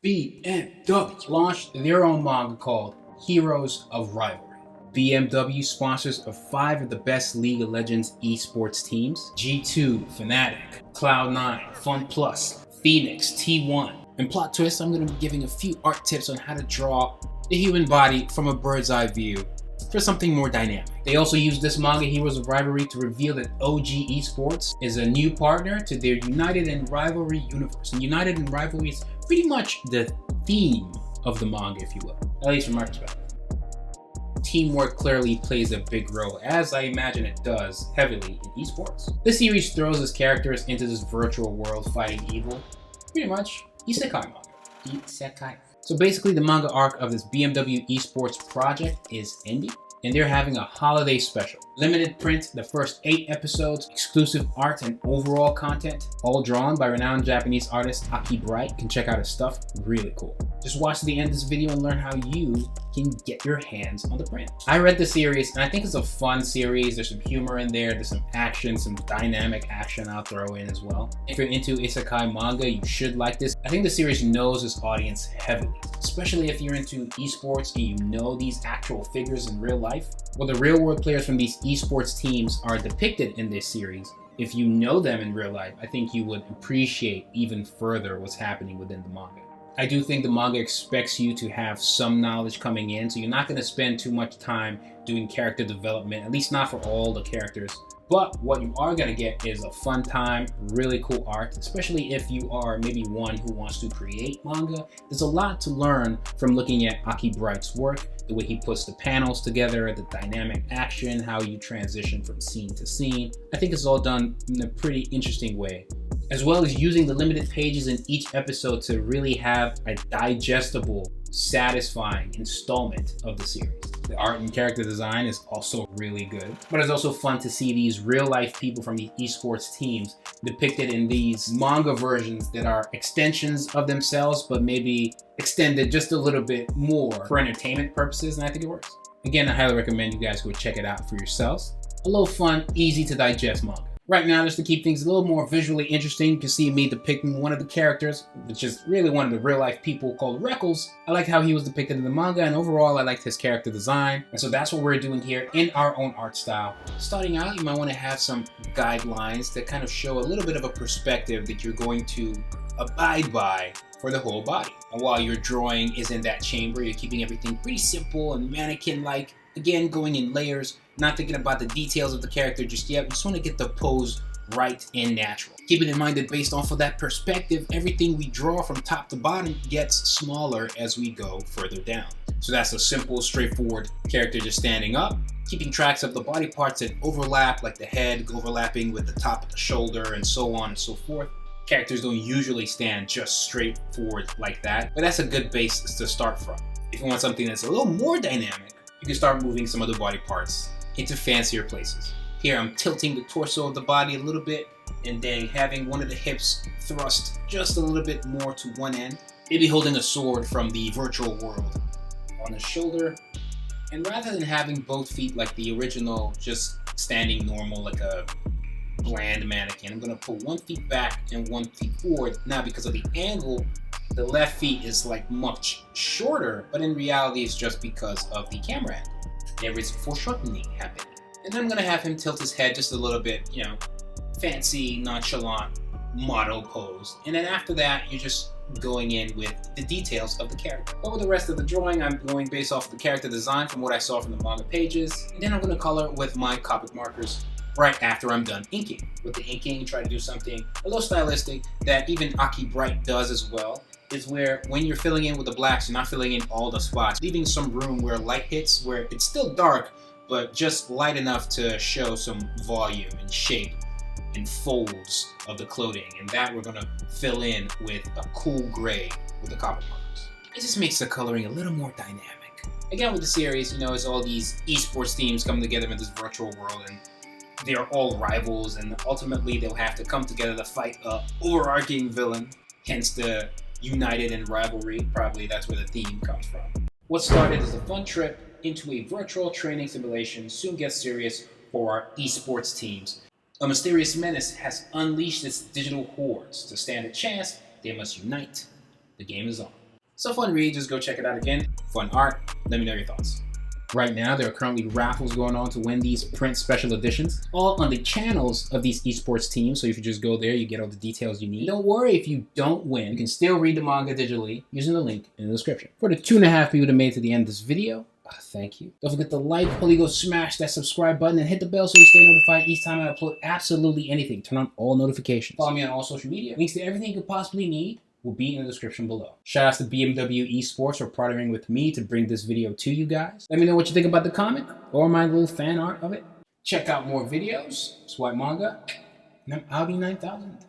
BMW launched their own manga called Heroes of Rivalry. BMW sponsors of 5 of the best League of Legends esports teams: G2, Fnatic, Cloud9, FunPlus, Phoenix, T1. And plot twist, I'm going to be giving a few art tips on how to draw the human body from a bird's eye view for something more dynamic. They also use this manga, Heroes of Rivalry, to reveal that OG Esports is a new partner to their United in Rivalry universe. And United in Rivalry is pretty much the theme of the manga, if you will, at least from my perspective. Teamwork clearly plays a big role, as I imagine it does heavily in esports. This series throws its characters into this virtual world fighting evil, pretty much Isekai Manga. Isekai. So basically the manga arc of this BMW Esports project is ending, and they're having a holiday special. Limited print, the first 8 episodes, exclusive art and overall content, all drawn by renowned Japanese artist Aki Bright. You can check out his stuff, really cool. Just watch to the end of this video and learn how you can get your hands on the print. I read the series and I think it's a fun series. There's some humor in there, there's some action, some dynamic action I'll throw in as well. If you're into Isekai Manga, you should like this. I think the series knows its audience heavily, especially if you're into esports and you know these actual figures in real life. Well, the real world players from these esports teams are depicted in this series. If you know them in real life, I think you would appreciate even further what's happening within the manga. I do think the manga expects you to have some knowledge coming in, so you're not going to spend too much time doing character development, at least not for all the characters. But what you are going to get is a fun time, really cool art, especially if you are maybe one who wants to create manga. There's a lot to learn from looking at Aki Bright's work, the way he puts the panels together, the dynamic action, how you transition from scene to scene. I think it's all done in a pretty interesting way, as well as using the limited pages in each episode to really have a digestible, satisfying installment of the series. The art and character design is also really good, but it's also fun to see these real life people from these esports teams depicted in these manga versions that are extensions of themselves, but maybe extended just a little bit more for entertainment purposes, and I think it works. Again, I highly recommend you guys go check it out for yourselves. A little fun, easy to digest manga. Right now, just to keep things a little more visually interesting, you can see me depicting one of the characters, which is really one of the real life people, called Reckles. I liked how he was depicted in the manga, and overall I liked his character design. And so that's what we're doing here in our own art style. Starting out, you might want to have some guidelines that kind of show a little bit of a perspective that you're going to abide by for the whole body. And while your drawing is in that chamber, you're keeping everything pretty simple and mannequin-like. Again, going in layers, not thinking about the details of the character just yet. We just want to get the pose right and natural. Keeping in mind that based off of that perspective, everything we draw from top to bottom gets smaller as we go further down. So that's a simple, straightforward character just standing up, keeping tracks of the body parts that overlap, like the head overlapping with the top of the shoulder and so on and so forth. Characters don't usually stand just straight forward like that, but that's a good base to start from. If you want something that's a little more dynamic, you can start moving some of the body parts into fancier places. Here I'm tilting the torso of the body a little bit and then having one of the hips thrust just a little bit more to one end. Maybe holding a sword from the virtual world on the shoulder. And rather than having both feet like the original, just standing normal like a bland mannequin, I'm going to put one feet back and one feet forward. Now because of the angle, the left feet is like much shorter, but in reality it's just because of the camera angle. There is foreshortening happening. And then I'm gonna have him tilt his head just a little bit, fancy, nonchalant model pose. And then after that, you're just going in with the details of the character. But with the rest of the drawing, I'm going based off of the character design from what I saw from the manga pages. And then I'm gonna color with my Copic markers right after I'm done inking. With the inking, try to do something a little stylistic that even Aki Bright does as well, is where when you're filling in with the blacks, you're not filling in all the spots, leaving some room where light hits, where it's still dark, but just light enough to show some volume and shape and folds of the clothing. And that we're gonna fill in with a cool gray with the Copic markers. It just makes the coloring a little more dynamic. Again, with the series, it's all these esports teams coming together in this virtual world, and they're all rivals, and ultimately they'll have to come together to fight a overarching villain, hence the United in Rivalry. Probably that's where the theme comes from. What started as a fun trip into a virtual training simulation soon gets serious for our esports teams. A mysterious menace has unleashed its digital hordes. To stand a chance, they must unite. The game is on. It's a fun read, just go check it out again. Fun art, let me know your thoughts. Right now, there are currently raffles going on to win these print special editions, all on the channels of these esports teams. So if you just go there, you get all the details you need. Don't worry if you don't win. You can still read the manga digitally using the link in the description. For the 2.5 people that made it to the end of this video, thank you. Don't forget to like, probably go smash that subscribe button and hit the bell so you stay notified each time I upload absolutely anything. Turn on all notifications. Follow me on all social media. Links to everything you could possibly need will be in the description below. Shout out to BMW Esports for partnering with me to bring this video to you guys. Let me know what you think about the comic or my little fan art of it. Check out more videos. It's WHYTMANGA, and I'm Audi 9000.